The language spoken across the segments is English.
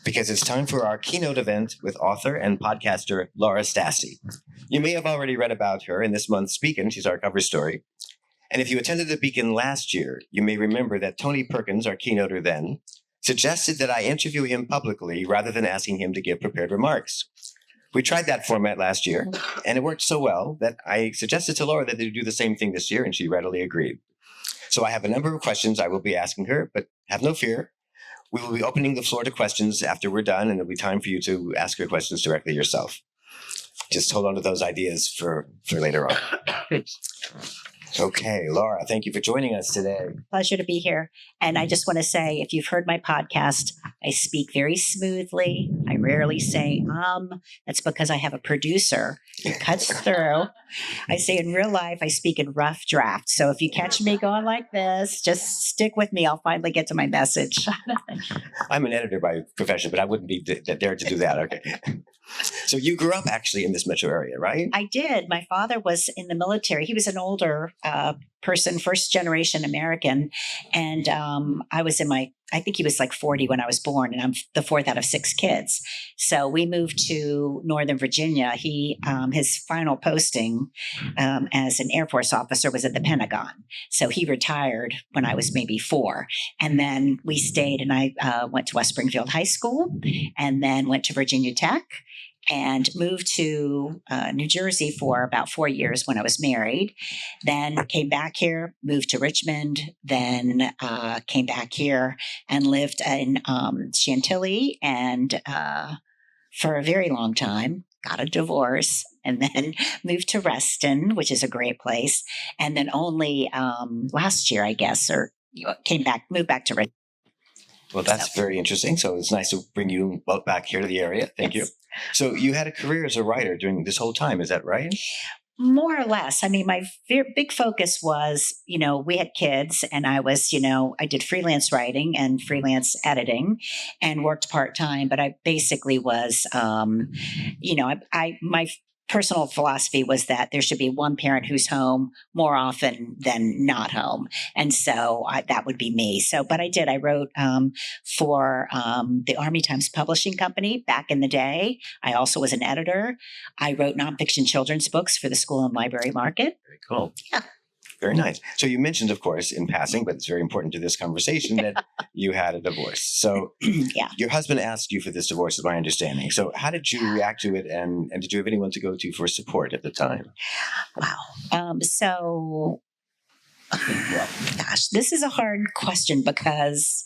because it's time for our keynote event with author and podcaster Laura Stassi. You may have already read about her in this month's Beacon. She's our cover story. And if you attended the Beacon last year, you may remember that Tony Perkins, our keynoter then, suggested that I interview him publicly rather than asking him to give prepared remarks. We tried that format last year, and it worked so well that I suggested to Laura that they do the same thing this year, and she readily agreed. So I have a number of questions I will be asking her, but have no fear. We will be opening the floor to questions after we're done, and there'll be time for you to ask your questions directly yourself. Just hold on to those ideas for later on. Okay, Laura, thank you for joining us today. Pleasure to be here. And I just want to say, if you've heard my podcast, I speak very smoothly. I rarely say, That's because I have a producer who cuts through. I say in real life, I speak in rough draft. So if you catch me going like this, just stick with me. I'll finally get to my message. I'm an editor by profession, but I wouldn't be there to do that. Okay. So you grew up actually in this metro area, right? I did. My father was in the military. He was an older person, first generation American. And I was I think he was like 40 when I was born, and I'm the fourth out of 6 kids. So we moved to Northern Virginia. His final posting as an Air Force officer was at the Pentagon. So he retired when I was maybe 4. And then we stayed, and I went to West Springfield High School, and then went to Virginia Tech, and moved to New Jersey for about 4 years when I was married. Then came back here, moved to Richmond, then came back here and lived in Chantilly, and for a very long time, got a divorce, and then moved to Reston, which is a great place. And then only last year, I guess, moved back to Richmond. Well, that's very interesting. So it's nice to bring you both back here to the area. Thank you. So you had a career as a writer during this whole time. Is that right? More or less. I mean, my big focus was, we had kids, and I was, I did freelance writing and freelance editing and worked part-time, but I basically was, my personal philosophy was that there should be one parent who's home more often than not home. And so that would be me. But I wrote for the Army Times Publishing Company back in the day. I also was an editor. I wrote nonfiction children's books for the school and library market. Very cool. Yeah. Very nice. So you mentioned, of course, in passing, but it's very important to this conversation, that you had a divorce. So yeah. Your husband asked you for this divorce, is my understanding. So how did you react to it, and did you have anyone to go to for support at the time? Wow. Gosh, this is a hard question because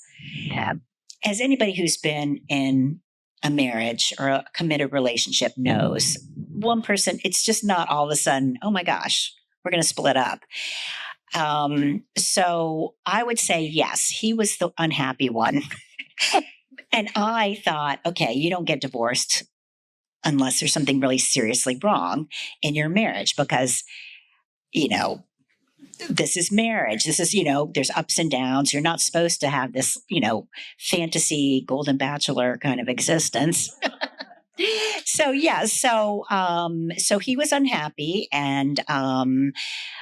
as anybody who's been in a marriage or a committed relationship knows, one person, it's just not all of a sudden, oh my gosh, we're going to split up. So I would say, yes, he was the unhappy one. And I thought, okay, you don't get divorced unless there's something really seriously wrong in your marriage, because, this is marriage. This is, there's ups and downs. You're not supposed to have this, fantasy golden bachelor kind of existence. So he was unhappy, and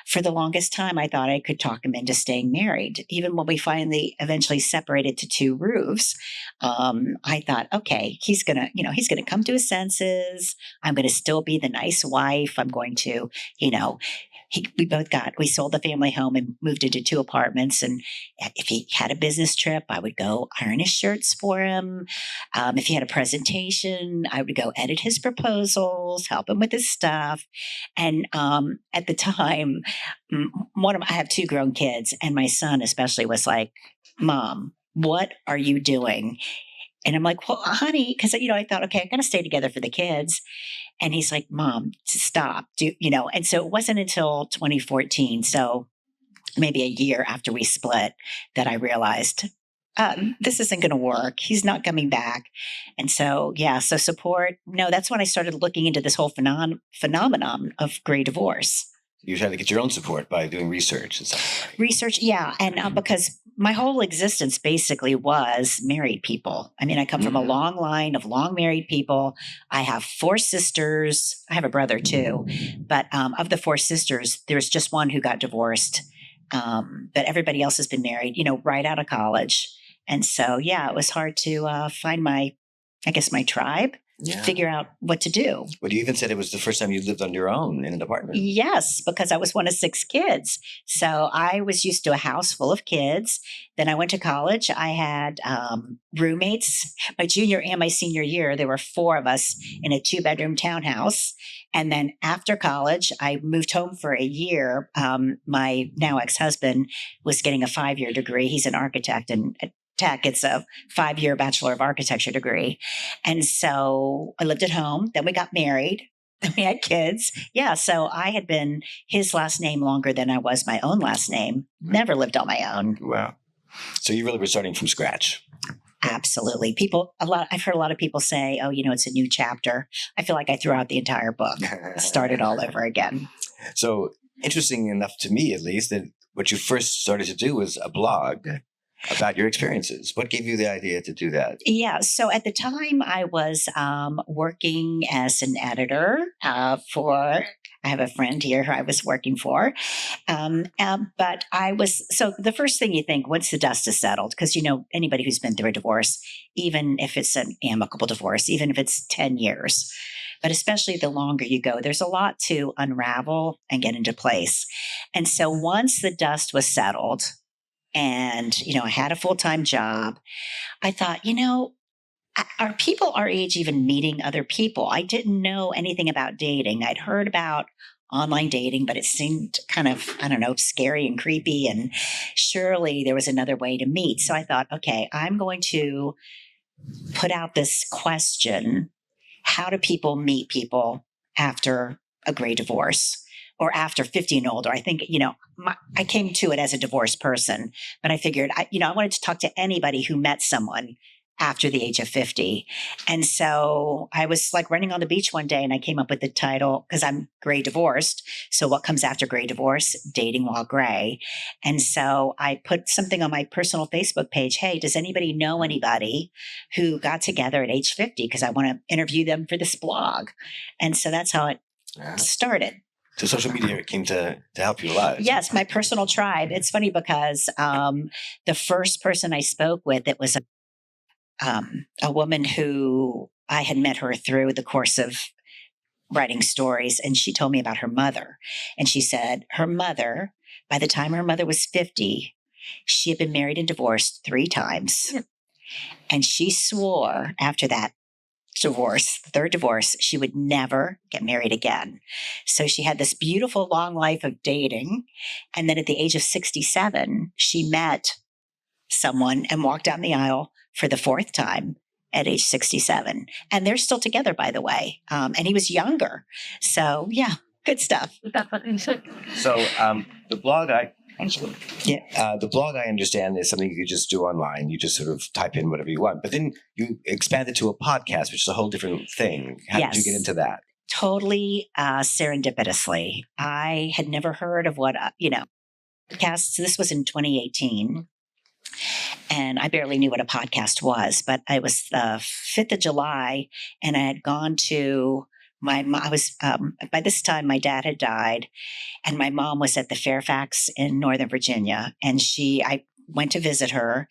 for the longest time, I thought I could talk him into staying married. Even when we finally eventually separated to 2 roofs, I thought, okay, he's gonna come to his senses. I'm gonna still be the nice wife. I'm going to, we sold the family home and moved into 2 apartments. And if he had a business trip, I would go iron his shirts for him. If he had a presentation, I would go edit his proposals, help him with his stuff. And at the time, I have 2 grown kids, and my son especially was like, Mom, what are you doing? And I'm like, well, honey, because, I thought, okay, I'm going to stay together for the kids. And he's like, Mom, stop. And so it wasn't until 2014, so maybe a year after we split, that I realized this isn't going to work. He's not coming back. And so, so support. No, that's when I started looking into this whole phenomenon of gray divorce. You had to get your own support by doing research. Is that right? Research, yeah. And because my whole existence basically was married people. I mean, I come from a long line of long married people. I have 4 sisters. I have a brother too. But of the 4 sisters, there's just one who got divorced. But everybody else has been married, right out of college. And so, it was hard to find my I guess, my tribe, figure out what to do. But you even said it was the first time you lived on your own in an apartment. Yes, because I was one of 6 kids. So I was used to a house full of kids. Then I went to college. I had roommates. My junior and my senior year, there were 4 of us in a 2-bedroom townhouse. And then after college, I moved home for a year. My now ex-husband was getting a 5-year degree. He's an architect and tech. It's a 5-year Bachelor of Architecture degree. And so I lived at home. Then we got married. Then we had kids. Yeah. So I had been his last name longer than I was my own last name. Never lived on my own. Wow. So you really were starting from scratch. Absolutely. I've heard a lot of people say, oh, it's a new chapter. I feel like I threw out the entire book, started all over again. So interesting enough to me, at least, that what you first started to do was a blog about your experiences. What gave you the idea to do that? Yeah. So at the time, I was working as an editor I have a friend here who I was working for. But so the first thing you think once the dust is settled, because, anybody who's been through a divorce, even if it's an amicable divorce, even if it's 10 years, but especially the longer you go, there's a lot to unravel and get into place. And so once the dust was settled, and, I had a full-time job, I thought, are people our age even meeting other people? I didn't know anything about dating. I'd heard about online dating, but it seemed kind of, I don't know, scary and creepy. And surely there was another way to meet. So I thought, okay, I'm going to put out this question. How do people meet people after a great divorce? Or after 50 and older? I think, I came to it as a divorced person, but I figured, I wanted to talk to anybody who met someone after the age of 50. And so I was like running on the beach one day and I came up with the title because I'm gray divorced. So what comes after gray divorce? Dating while gray. And so I put something on my personal Facebook page. Hey, does anybody know anybody who got together at age 50? Because I want to interview them for this blog. And so that's how it started. So social media came to help you a lot. Yes, my personal tribe. It's funny because the first person I spoke with, it was a woman who I had met her through the course of writing stories. And she told me about her mother. And she said her mother, by the time her mother was 50, she had been married and divorced 3 times. And she swore after that divorce, the 3rd divorce, she would never get married again. So she had this beautiful long life of dating. And then at the age of 67, she met someone and walked down the aisle for the 4th time at age 67. And they're still together, by the way. And he was younger. So yeah, good stuff. So the blog the blog, I understand, is something you just do online. You just sort of type in whatever you want. But then you expand it to a podcast, which is a whole different thing. How did you get into that? Totally serendipitously. I had never heard of what, podcasts. This was in 2018. And I barely knew what a podcast was. But it was the 5th of July, and I had gone to by this time, my dad had died, and my mom was at the Fairfax in Northern Virginia. And I went to visit her,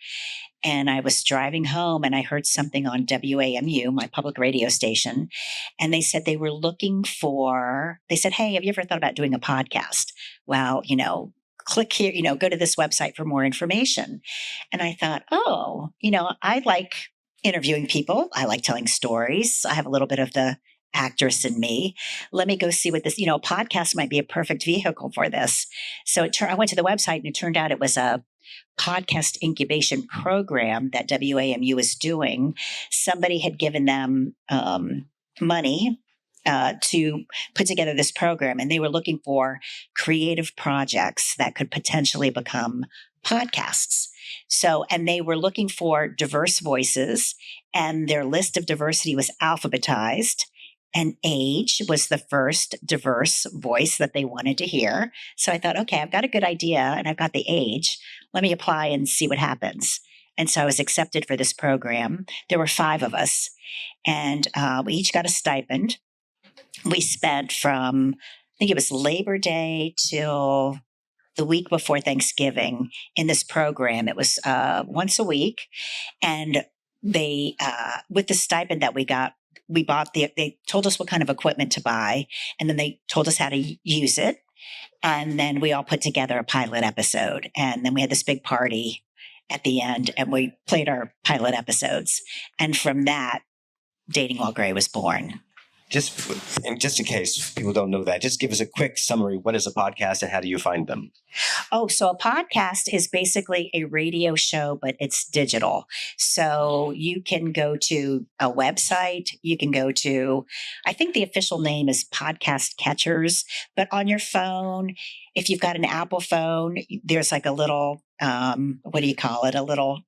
and I was driving home, and I heard something on WAMU, my public radio station. And they said they were they said, hey, have you ever thought about doing a podcast? Well, click here, go to this website for more information. And I thought, I like interviewing people. I like telling stories. I have a little bit of the actress in me. Let me go see what this, a podcast might be a perfect vehicle for this. So I went to the website, and it turned out it was a podcast incubation program that WAMU was doing. Somebody had given them money to put together this program, and they were looking for creative projects that could potentially become podcasts. So, and they were looking for diverse voices, and their list of diversity was alphabetized. And age was the first diverse voice that they wanted to hear. So I thought, okay, I've got a good idea and I've got the age. Let me apply and see what happens. And so I was accepted for this program. There were 5 of us, and we each got a stipend. We spent from, I think it was Labor Day till the week before Thanksgiving in this program. It was once a week. And they, with the stipend that we got, they told us what kind of equipment to buy, and then they told us how to use it. And then we all put together a pilot episode. And then we had this big party at the end, and we played our pilot episodes. And from that, Dating While Gray was born. Just in case people don't know that, just give us a quick summary. What is a podcast and how do you find them? Oh, so a podcast is basically a radio show, but it's digital. So you can go to a website. You can go to, I think the official name is Podcast Catchers, but on your phone, if you've got an Apple phone, there's like a little, what do you call it? A little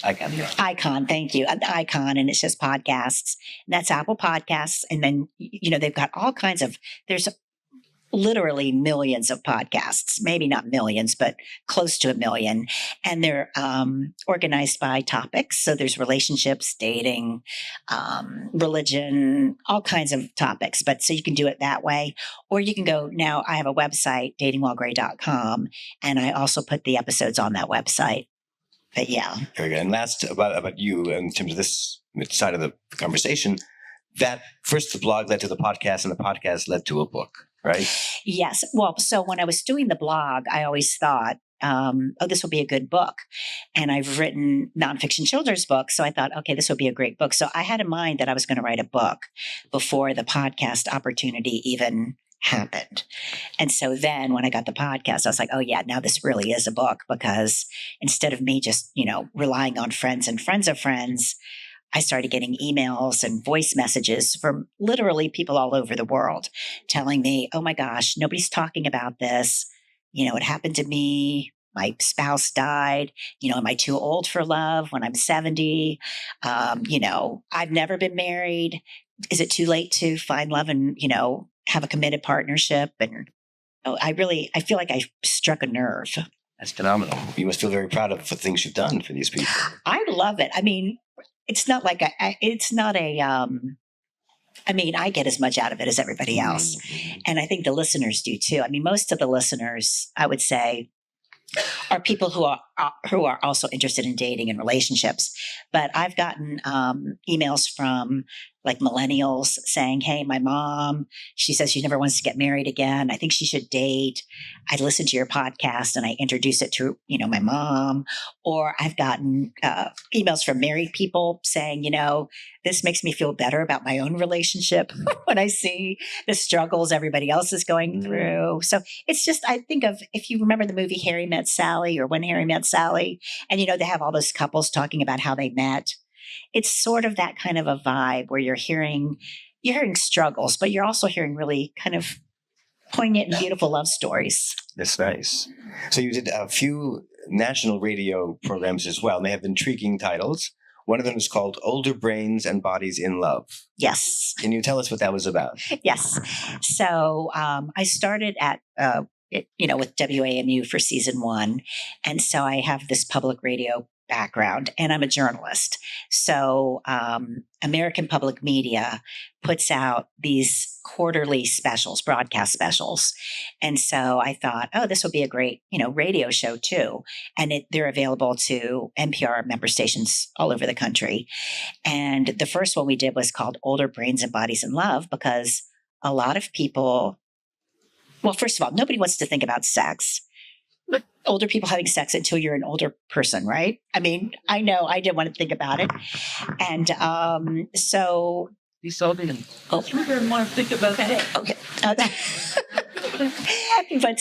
icon. Thank you. An icon. And it's just podcasts. And that's Apple Podcasts. And then, they've got all kinds of, there's literally millions of podcasts, maybe not millions, but close to 1 million. And they're organized by topics. So there's relationships, dating, religion, all kinds of topics. But so you can do it that way. Or you can go, now I have a website, datingwhilegray.com. And I also put the episodes on that website. But yeah. Very good. And last about you in terms of this side of the conversation, that first the blog led to the podcast and the podcast led to a book, right? Yes. Well, so when I was doing the blog, I always thought, this will be a good book. And I've written nonfiction children's books. So I thought, okay, this will be a great book. So I had in mind that I was going to write a book before the podcast opportunity even happened. And so then when I got the podcast, I was like, oh yeah, now this really is a book, because instead of me just, relying on friends and friends of friends, I started getting emails and voice messages from literally people all over the world telling me, oh my gosh, nobody's talking about this. It happened to me. My spouse died. Am I too old for love when I'm 70? I've never been married. Is it too late to find love and, have a committed partnership? And I feel like I struck a nerve. That's phenomenal. You must feel very proud of the things you've done for these people. I love it. I mean, it's not like I get as much out of it as everybody else. Mm-hmm. And I think the listeners do too. I mean, most of the listeners, I would say, are people who are also interested in dating and relationships. But I've gotten emails from like millennials saying, hey, my mom, she says she never wants to get married again. I think she should date. I listened to your podcast and I introduced it to, my mom. Or I've gotten emails from married people saying, this makes me feel better about my own relationship when I see the struggles everybody else is going through. So it's just, I think of, if you remember the movie Harry Met Sally, or When Harry Met Sally, and, they have all those couples talking about how they met. It's sort of that kind of a vibe where you're hearing struggles, but you're also hearing really kind of poignant and beautiful love stories. That's nice. So you did a few national radio programs as well, and they have intriguing titles. One of them is called Older Brains and Bodies in Love. Yes. Can you tell us what that was about? Yes. So I started at with WAMU for season 1. And so I have this public radio background and I'm a journalist. So American Public Media puts out these quarterly specials, broadcast specials. And so I thought, oh, this would be a great, radio show too. And they're available to NPR member stations all over the country. And the first one we did was called Older Brains and Bodies in Love, because a lot of people, well, first of all, nobody wants to think about sex. Older people having sex until you're an older person, right? I mean, I know I didn't want to think about it. And so... You saw me. Oh. You didn't want to think about that. Okay. But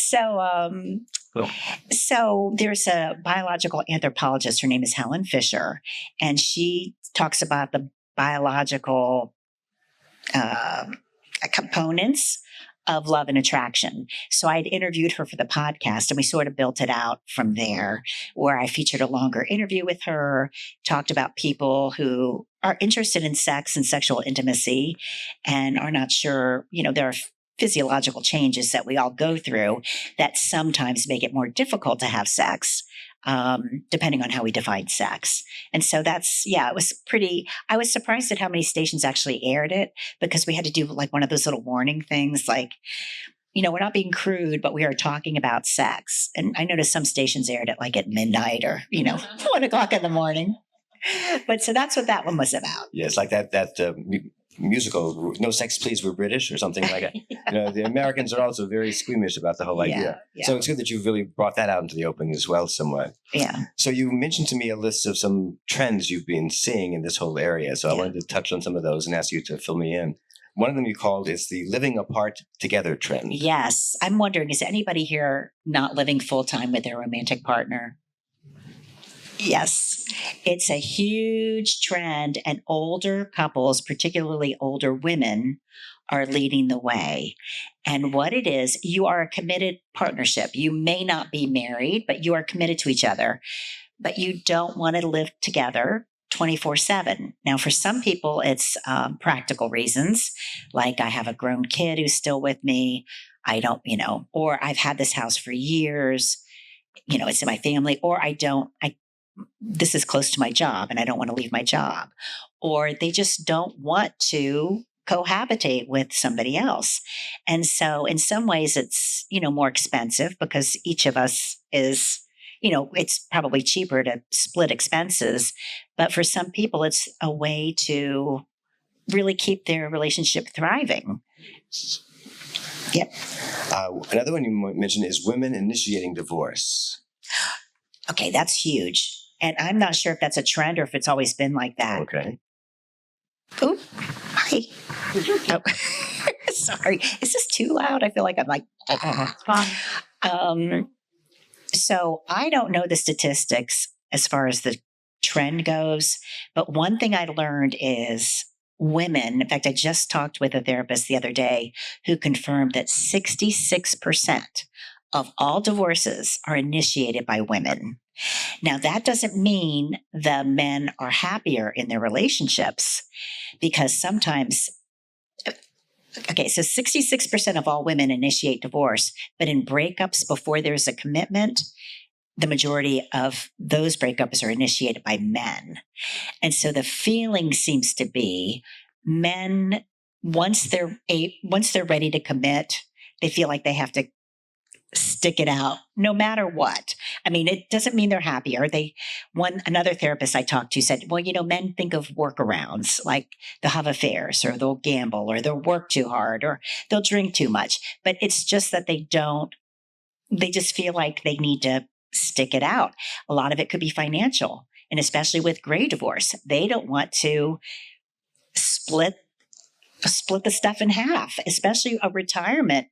so there's a biological anthropologist. Her name is Helen Fisher. And she talks about the biological components of love and attraction. So I'd interviewed her for the podcast and we sort of built it out from there, where I featured a longer interview with her, talked about people who are interested in sex and sexual intimacy and are not sure, there are physiological changes that we all go through that sometimes make it more difficult to have sex, depending on how we define sex. And so it was I was surprised at how many stations actually aired it, because we had to do like one of those little warning things, like, we're not being crude, but we are talking about sex. And I noticed some stations aired it like at midnight or, 1 o'clock in the morning. But so that's what that one was about. Yeah, it's like that musical, No Sex Please, We're British, or something like that. The Americans are also very squeamish about the whole idea. Yeah. So it's good that you've really brought that out into the open as well somewhat. Yeah. So you mentioned to me a list of some trends you've been seeing in this whole area. So I wanted to touch on some of those and ask you to fill me in. One of them you called is the living apart together trend. Yes. I'm wondering, is anybody here not living full time with their romantic partner? Yes. It's a huge trend, and older couples, particularly older women, are leading the way. And what it is, you are a committed partnership. You may not be married, but you are committed to each other. But you don't want to live together 24/7. Now, for some people, it's practical reasons, like I have a grown kid who's still with me. I don't, or I've had this house for years. It's in my family, or this is close to my job and I don't want to leave my job. Or they just don't want to cohabitate with somebody else. And so in some ways it's, more expensive because each of us is, it's probably cheaper to split expenses. But for some people, it's a way to really keep their relationship thriving. Yep. Another one you mentioned is women initiating divorce. Okay, that's huge. And I'm not sure if that's a trend or if it's always been like that. Okay. Oh, hi. Oh. Sorry. Is this too loud? I feel like I'm like, so I don't know the statistics as far as the trend goes, but one thing I learned is women, in fact, I just talked with a therapist the other day who confirmed that 66% of all divorces are initiated by women. Now, that doesn't mean the men are happier in their relationships, because sometimes, okay, so 66% of all women initiate divorce, but in breakups before there's a commitment, the majority of those breakups are initiated by men. And so the feeling seems to be men, once they're ready to commit, they feel like they have to stick it out no matter what. I mean, it doesn't mean they're happier. Another therapist I talked to said, well, men think of workarounds, like they'll have affairs or they'll gamble or they'll work too hard or they'll drink too much. But it's just that they just feel like they need to stick it out. A lot of it could be financial. And especially with gray divorce, they don't want to split the stuff in half, especially a retirement,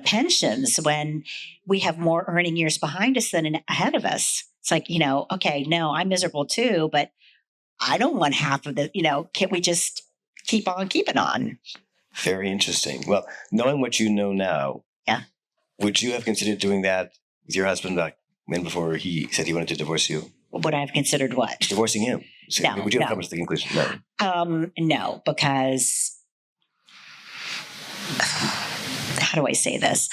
pensions, when we have more earning years behind us than ahead of us. It's like, okay, no, I'm miserable too, but I don't want half of the, can't we just keep on keeping on? Very interesting. Well, knowing what you know now, yeah, would you have considered doing that with your husband back when, before he said he wanted to divorce you? Would I have considered what? Divorcing him. So No, would you have no. come to the conclusion? No. No, because how do I say this?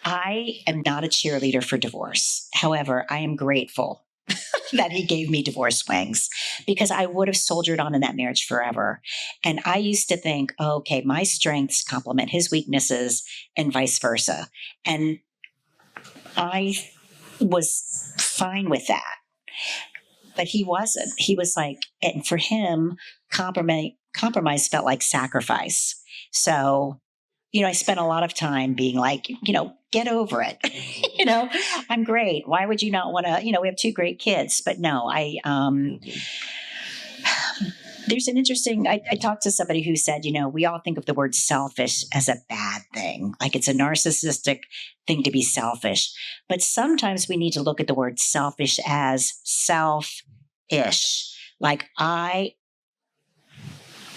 I am not a cheerleader for divorce. However, I am grateful that he gave me divorce wings, because I would have soldiered on in that marriage forever. And I used to think, okay, my strengths complement his weaknesses and vice versa. And I was fine with that. But he wasn't. He was like, and for him, compromise felt like sacrifice. So, I spent a lot of time being like, get over it. I'm great. Why would you not want to, we have 2 great kids, but no, there's an interesting, I talked to somebody who said, we all think of the word selfish as a bad thing. Like it's a narcissistic thing to be selfish. But sometimes we need to look at the word selfish as self-ish. Like I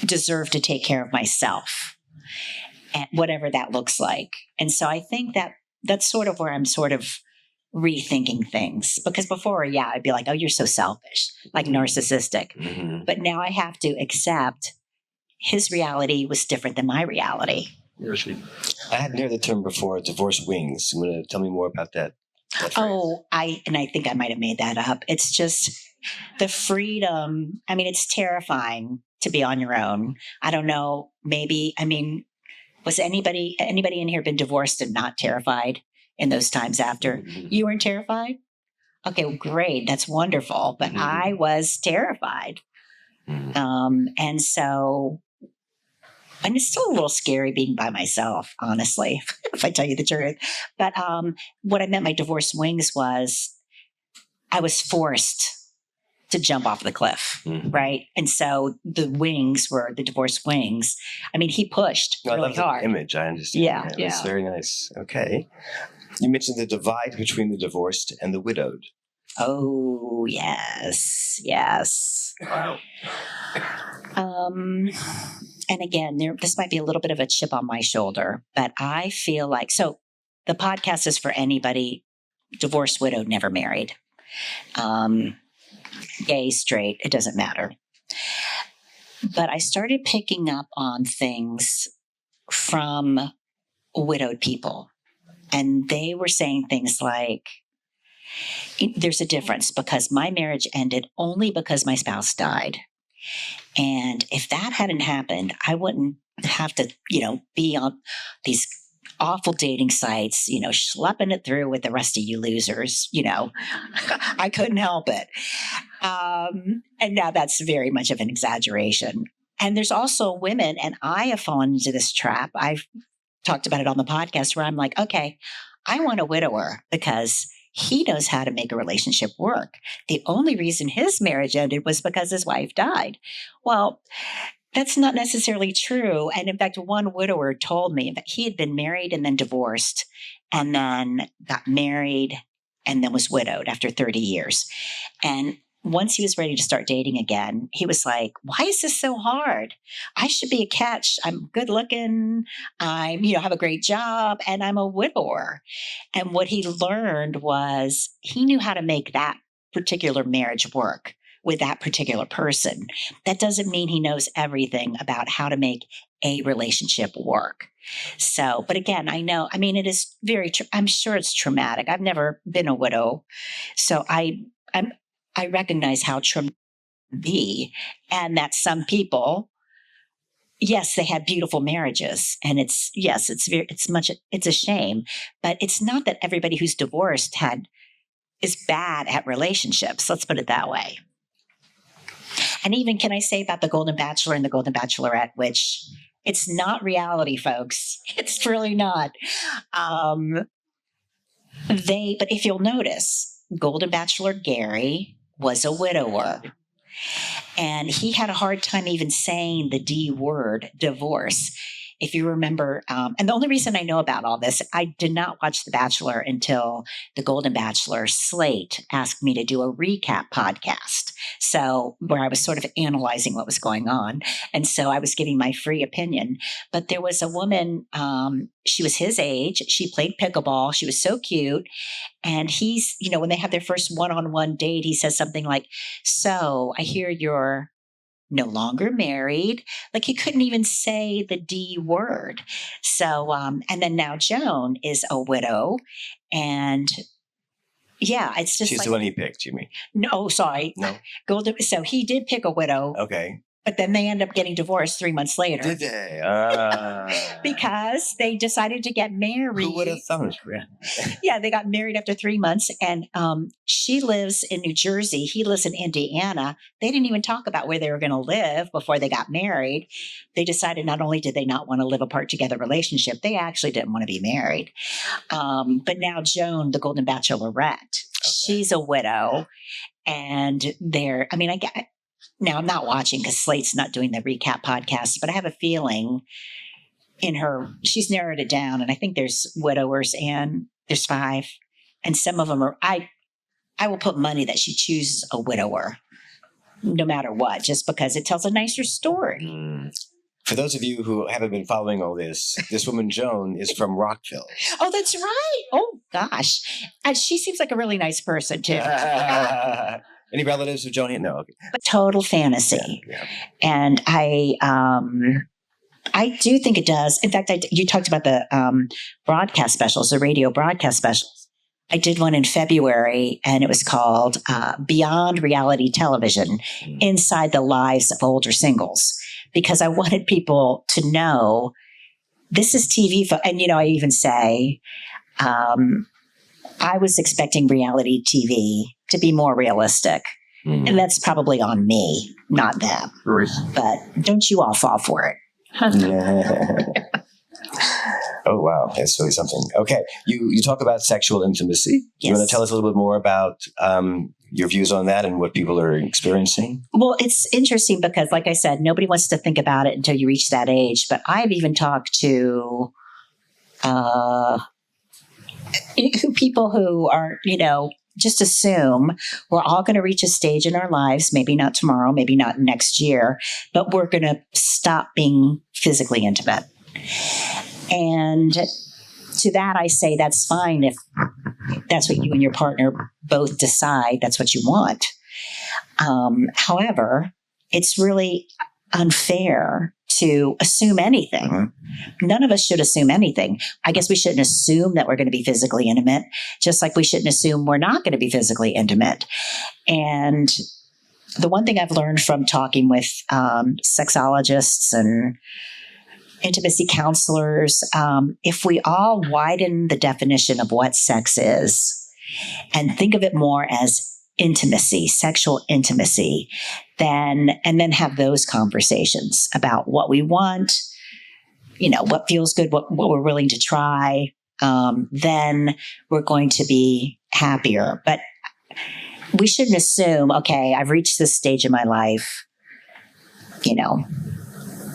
deserve to take care of myself, and whatever that looks like. And so I think that's sort of where I'm sort of rethinking things, because before, I'd be like, oh, you're so selfish, like narcissistic. Mm-hmm. But now I have to accept his reality was different than my reality. I hadn't heard the term before, divorce wings. You want to tell me more about that? Oh, I think I might have made that up. It's just the freedom. I mean, it's terrifying to be on your own. I don't know. Maybe, was anybody in here been divorced and not terrified in those times after? Mm-hmm. You weren't terrified? okay, well, great. That's wonderful. But I was terrified. And it's still a little scary being by myself, honestly, if I tell you the truth. But what I meant by divorce wings was I was forced to jump off the cliff, right? And so the wings were the divorce wings. I mean, he pushed No, I really love the hard. image. I understand. Yeah, It's very nice. Okay. You mentioned the divide between the divorced and the widowed. Oh, yes, yes. Wow. And again, this might be a little bit of a chip on my shoulder, but I feel like the podcast is for anybody divorced, widowed, never married, gay, straight, it doesn't matter. But I started picking up on things from widowed people, and they were saying things like, there's a difference because my marriage ended only because my spouse died. And if that hadn't happened, I wouldn't have to, be on these awful dating sites, schlepping it through with the rest of you losers. I couldn't help it. And now that's very much of an exaggeration. And there's also women, and I have fallen into this trap. I've talked about it on the podcast where I'm like, okay, I want a widower because he knows how to make a relationship work. The only reason his marriage ended was because his wife died. Well, that's not necessarily true. And in fact, one widower told me that he had been married and then divorced and then got married and then was widowed after 30 years. And once he was ready to start dating again, he was like, why is this so hard? I should be a catch. I'm good looking. I'm, have a great job and I'm a widower. And what he learned was he knew how to make that particular marriage work with that particular person. That doesn't mean he knows everything about how to make a relationship work. So, but again, it is I'm sure it's traumatic. I've never been a widow. So I recognize how traumatic it can be, and that some people, yes, they had beautiful marriages, and it's a shame, but it's not that everybody who's divorced is bad at relationships. Let's put it that way. And even can I say about the Golden Bachelor and the Golden Bachelorette, which it's not reality, folks. It's really not. But if you'll notice, Golden Bachelor Gary was a widower. And he had a hard time even saying the D word, divorce. If you remember, and the only reason I know about all this, I did not watch The Bachelor until the Golden Bachelor slate asked me to do a recap podcast. So where I was sort of analyzing what was going on. And so I was giving my free opinion. But there was a woman, she was his age. She played pickleball. She was so cute. And he's, when they have their first one-on-one date, he says something like, so I hear you're no longer married. Like he couldn't even say the D word. So, and then now Joan is a widow. And yeah, it's just She's the one he picked, you mean? No, sorry. No. So he did pick a widow. Okay. But then they end up getting divorced 3 months later. Did they? Because they decided to get married. Who would have thought? Yeah, they got married after 3 months. And she lives in New Jersey. He lives in Indiana. They didn't even talk about where they were going to live before they got married. They decided not only did they not want to live apart together relationship, they actually didn't want to be married. But now Joan, the Golden Bachelorette, she's a widow. And now, I'm not watching because Slate's not doing the recap podcast, but I have a feeling she's narrowed it down. And I think there's widowers and there's 5. And some of them are, I will put money that she chooses a widower, no matter what, just because it tells a nicer story. For those of you who haven't been following all this woman, Joan, is from Rockville. Oh, that's right. Oh, gosh. She seems like a really nice person, too. Any relatives of Joan? No. Okay. But total fantasy. Yeah. And I do think it does. In fact, you talked about the broadcast specials, the radio broadcast specials. I did one in February, and it was called Beyond Reality Television, Inside the Lives of Older Singles, because I wanted people to know this is TV. And, I even say, I was expecting reality TV to be more realistic. And that's probably on me, not them. Right. But don't you all fall for it. Oh, wow. That's really something. Okay. You talk about sexual intimacy. Yes. You want to tell us a little bit more about your views on that and what people are experiencing? Well, it's interesting because, like I said, nobody wants to think about it until you reach that age. But I've even talked to people who are, just assume we're all going to reach a stage in our lives, maybe not tomorrow, maybe not next year, but we're going to stop being physically intimate. And to that, I say that's fine if that's what you and your partner both decide that's what you want. However, it's really unfair to assume anything. Mm-hmm. None of us should assume anything. I guess we shouldn't assume that we're going to be physically intimate, just like we shouldn't assume we're not going to be physically intimate. And the one thing I've learned from talking with sexologists and intimacy counselors, if we all widen the definition of what sex is and think of it more as intimacy, sexual intimacy, and then have those conversations about what we want, what feels good, what we're willing to try, then we're going to be happier. But we shouldn't assume, okay, I've reached this stage in my life,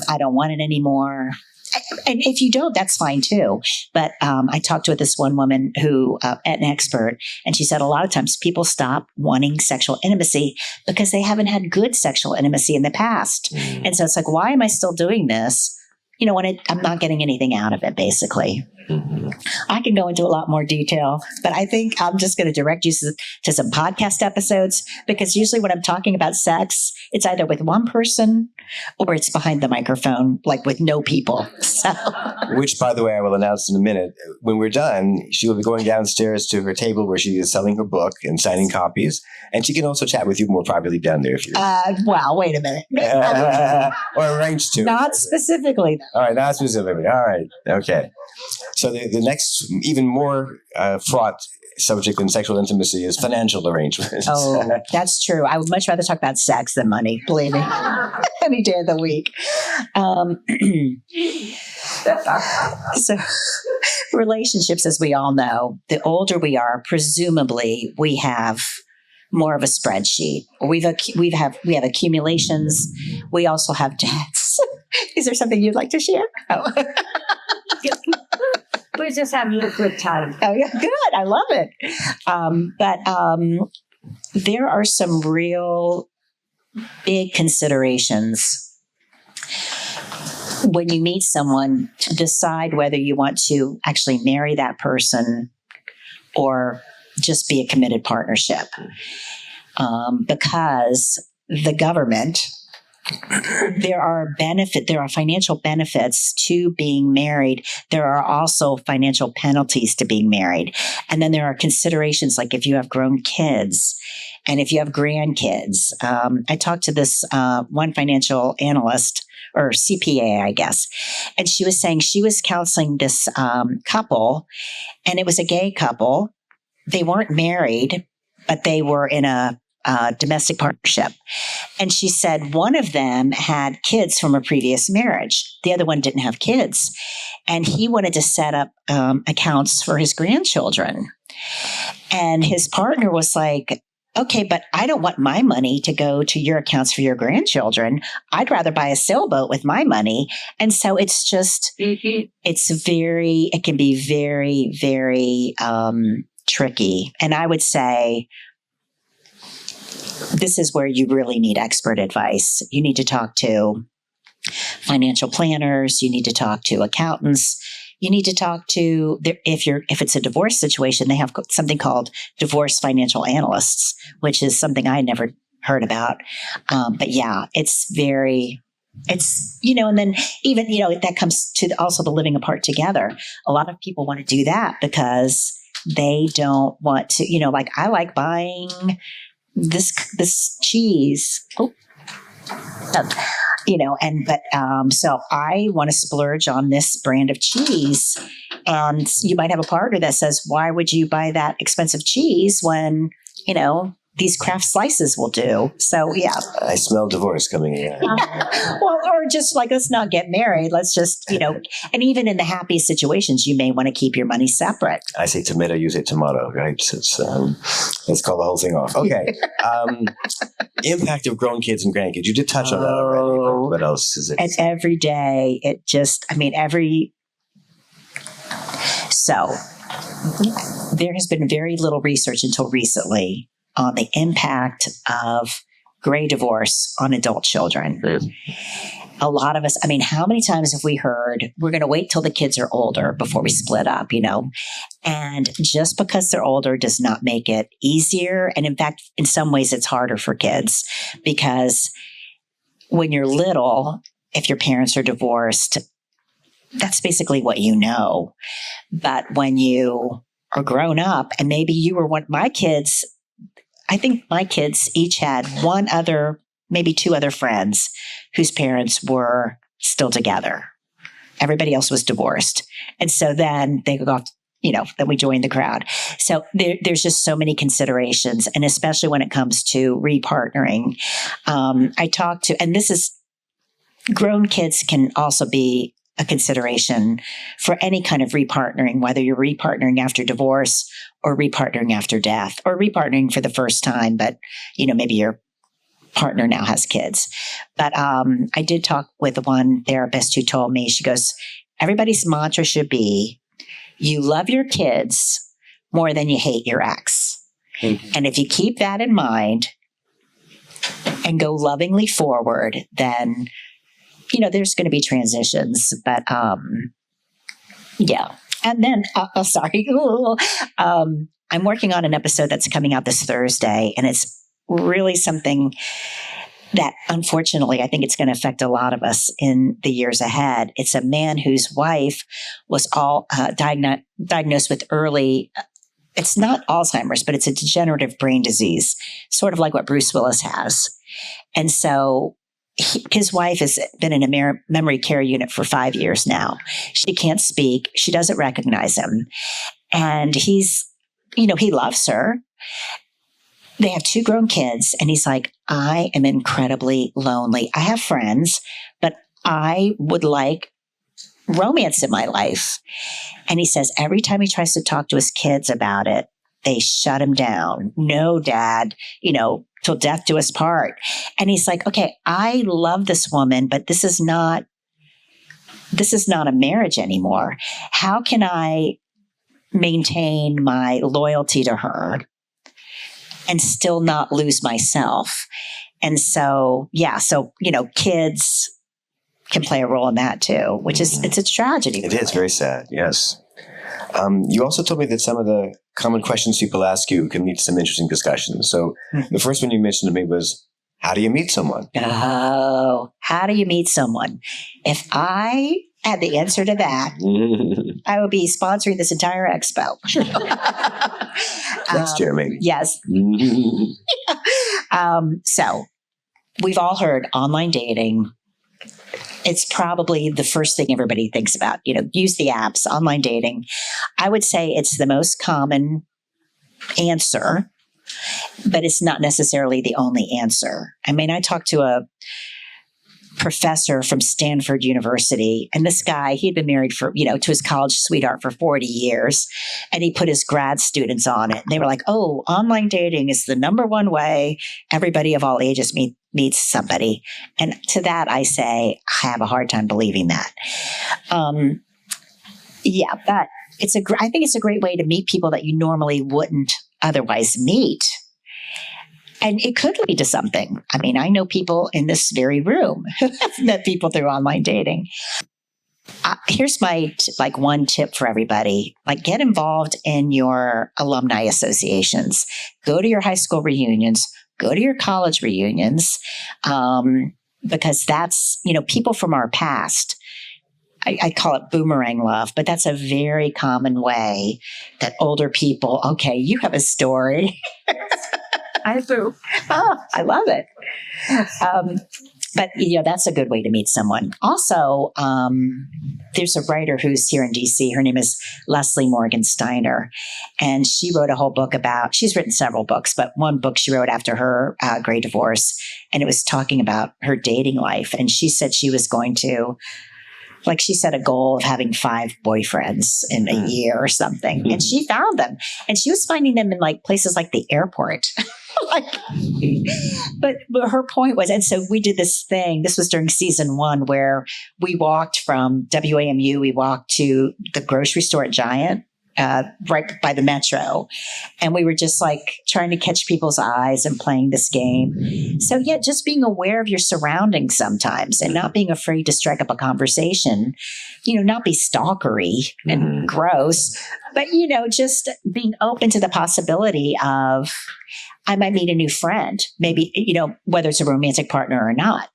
I don't want it anymore. And if you don't, that's fine too. But I talked with this one woman who, an expert, and she said a lot of times people stop wanting sexual intimacy because they haven't had good sexual intimacy in the past. Mm. And so it's like, why am I still doing this? When I'm not getting anything out of it, basically. Mm-hmm. I can go into a lot more detail, but I think I'm just going to direct you to some podcast episodes, because usually when I'm talking about sex, it's either with one person or it's behind the microphone, like with no people. So. Which, by the way, I will announce in a minute. When we're done, she will be going downstaiars to her table where she is selling her book and signing copies. And she can also chat with you more privately down there if you well, wait a minute. Or arrange to. Not specifically, though. All right, not specifically. All right. Okay. So the next, even more fraught subject in sexual intimacy is financial arrangements. Oh, that's true. I would much rather talk about sex than money, believe me. Any day of the week. So relationships, as we all know, the older we are, presumably we have more of a spreadsheet. We have accumulations. We also have debts. Is there something you'd like to share? Oh. We just have a good time. Oh, yeah, good. I love it. But there are some real big considerations when you meet someone to decide whether you want to actually marry that person or just be a committed partnership. Because the government, there are financial benefits to being married. There are also financial penalties to being married. And then there are considerations like if you have grown kids and if you have grandkids. I talked to this one financial analyst, or CPA, I guess, and she was saying she was counseling this couple, and it was a gay couple. They weren't married, but they were in a domestic partnership. And she said one of them had kids from a previous marriage. The other one didn't have kids. And he wanted to set up accounts for his grandchildren. And his partner was like, okay, but I don't want my money to go to your accounts for your grandchildren. I'd rather buy a sailboat with my money. And so it's just, it can be very, very tricky. And I would say, this is where you really need expert advice. You need to talk to financial planners. You need to talk to accountants. You need to talk to, if it's a divorce situation, they have something called divorce financial analysts, which is something I never heard about. But yeah, and then even, that comes to also the living apart together. A lot of people want to do that because they don't want to, like I like buying this cheese, so I want to splurge on this brand of cheese, And you might have a partner that says, why would you buy that expensive cheese when, these Kraft slices will do? So, yeah. I smell divorce coming in. Well, or just like, let's not get married. Let's just, and even in the happy situations, you may want to keep your money separate. I say tomato, you say tomato, right? Let's call the whole thing off. Okay. Impact of grown kids and grandkids. You did touch on that already. But what else is it? And every day, So there has been very little research until recently on the impact of gray divorce on adult children. A lot of us, how many times have we heard, we're going to wait till the kids are older before we split up, And just because they're older does not make it easier. And in fact, in some ways, it's harder for kids because when you're little, if your parents are divorced, that's basically what you know. But when you are grown up, and maybe you were I think my kids each had maybe two other friends whose parents were still together. Everybody else was divorced. And so then they go off, then we joined the crowd. So there's just so many considerations. And especially when it comes to repartnering, and this is, grown kids can also be a consideration for any kind of repartnering, whether you're repartnering after divorce or repartnering after death or repartnering for the first time, but maybe your partner now has kids. But I did talk with one therapist who told me, she goes, everybody's mantra should be, you love your kids more than you hate your ex. Mm-hmm. And if you keep that in mind and go lovingly forward, then there's going to be transitions, but yeah. And then, sorry, I'm working on an episode that's coming out this Thursday, and it's really something that, unfortunately, I think it's going to affect a lot of us in the years ahead. It's a man whose wife was diagnosed with early. It's not Alzheimer's, but it's a degenerative brain disease, sort of like what Bruce Willis has, and so. His wife has been in a memory care unit for 5 years now. She can't speak. She doesn't recognize him. And he's, he loves her. They have 2 grown kids. And he's like, I am incredibly lonely. I have friends, but I would like romance in my life. And he says every time he tries to talk to his kids about it, they shut him down. No, Dad, till death do us part. And he's like, okay, I love this woman, but this is not a marriage anymore. How can I maintain my loyalty to her and still not lose myself? And so, kids can play a role in that too, which is, it's a tragedy. It is very sad. Yes. You also told me that some of the common questions people ask you can lead to some interesting discussions. So the first one you mentioned to me was, how do you meet someone? Oh, how do you meet someone? If I had the answer to that, I would be sponsoring this entire expo. Next year, maybe. Yes. So we've all heard online dating. It's probably the first thing everybody thinks about, use the apps, online dating. I would say it's the most common answer, but it's not necessarily the only answer. I talked to a professor from Stanford University, and this guy, he'd been married to his college sweetheart for 40 years, and he put his grad students on it. And they were like, oh, online dating is the number one way everybody of all ages meets somebody. And to that, I say, I have a hard time believing that. But I think it's a great way to meet people that you normally wouldn't otherwise meet. And it could lead to something. I know people in this very room who have met people through online dating. Here's my one tip for everybody. Get involved in your alumni associations. Go to your high school reunions. Go to your college reunions. Because that's, people from our past. I call it boomerang love, but that's a very common way that older people, okay, you have a story. I do. Oh, I love it. But, that's a good way to meet someone. Also, there's a writer who's here in DC. Her name is Leslie Morgan Steiner. And she wrote a whole book she's written several books, but one book she wrote after her great divorce. And it was talking about her dating life. And she said she was going to, she set a goal of having 5 boyfriends in a year or something. And she found them. And she was finding them in places like the airport. But her point was, and so we did this thing, this was during season 1, where we walked from WAMU, we walked to the grocery store at Giant, right by the Metro. And we were just trying to catch people's eyes and playing this game. So yeah, just being aware of your surroundings sometimes and not being afraid to strike up a conversation, not be stalkery and gross, but, just being open to the possibility of, I might meet a new friend, maybe, whether it's a romantic partner or not.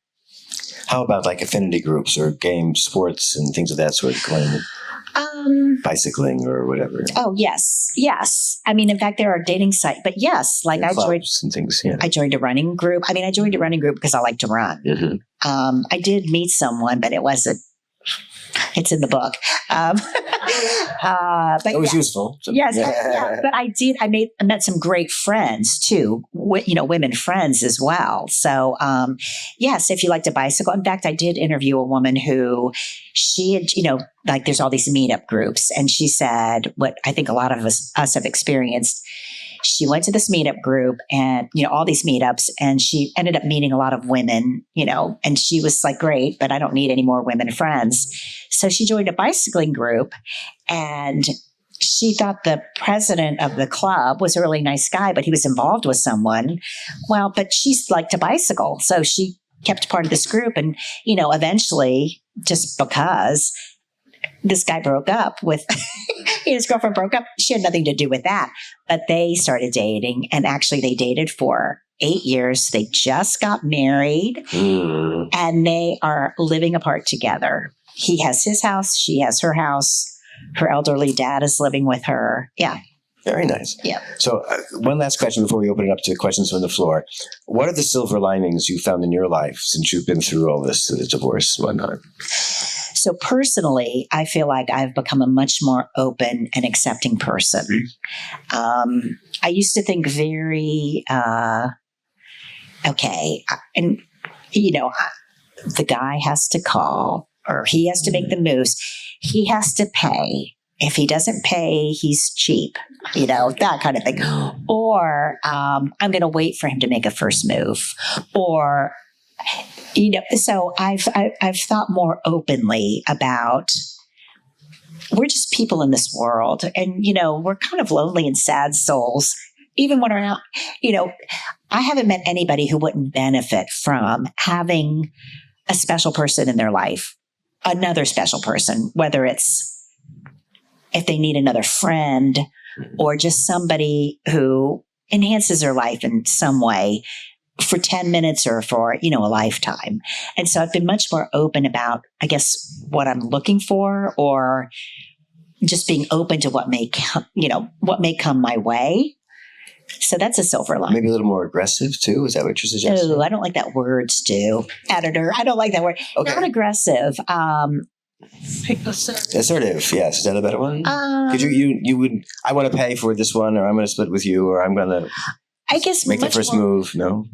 How about affinity groups or game sports and things of that sort, going bicycling or whatever? Oh, yes. Yes. I mean, in fact, there are dating sites, but yes, I joined and things. Yeah. I joined a running group. I joined a running group because I like to run. Mm-hmm. I did meet someone, but it's in the book. But it was useful. So. Yes. Yeah. But I met some great friends too, women friends as well. So, yes, if you like to bicycle. In fact, I did interview a woman who she had, there's all these meetup groups. And she said what I think a lot of us have experienced. She went to this meetup group and, all these meetups, and she ended up meeting a lot of women, and she was great, but I don't need any more women friends. So she joined a bicycling group, and she thought the president of the club was a really nice guy, but he was involved with someone. Well, but she liked to bicycle. So she kept part of this group, and, eventually, just because this guy broke up with his girlfriend broke up. She had nothing to do with that, but they started dating, and actually they dated for 8 years. They just got married and they are living apart together. He has his house. She has her house. Her elderly dad is living with her. Yeah. Very nice. Yeah. So one last question before we open it up to questions from the floor. What are the silver linings you found in your life since you've been through all this, the divorce and whatnot? So personally, I feel like I've become a much more open and accepting person. I used to think very, okay, and, the guy has to call or he has to make the moves. He has to pay. If he doesn't pay, he's cheap, that kind of thing. Or I'm going to wait for him to make a first move. Or, so I've thought more openly about, we're just people in this world, and we're kind of lonely and sad souls. Even when we're not, I haven't met anybody who wouldn't benefit from having a special person in their life, another special person, whether it's if they need another friend or just somebody who enhances their life in some way for 10 minutes or for, a lifetime. And so I've been much more open about, I guess, what I'm looking for, or just being open to what may come my way. So that's a silver lining. Maybe a little more aggressive too. Is that what you're suggesting? Oh, I don't like that word, Stu. Editor, I don't like that word. Okay. Not aggressive. Assertive, yes. Is that a better one? Because you would, I want to pay for this one, or I'm going to split with you, or I'm going to, I guess, make the first move. No.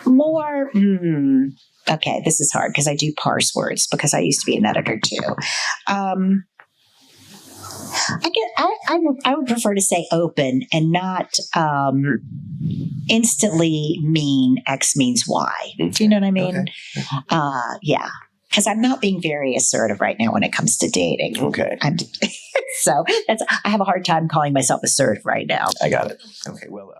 More. Okay, this is hard because I do parse words because I used to be an editor too. I would prefer to say open and not instantly mean X means Y. Do you know what I mean? Okay. Yeah. Because I'm not being very assertive right now when it comes to dating. Okay. So I have a hard time calling myself assertive right now. I got it. Okay. Well,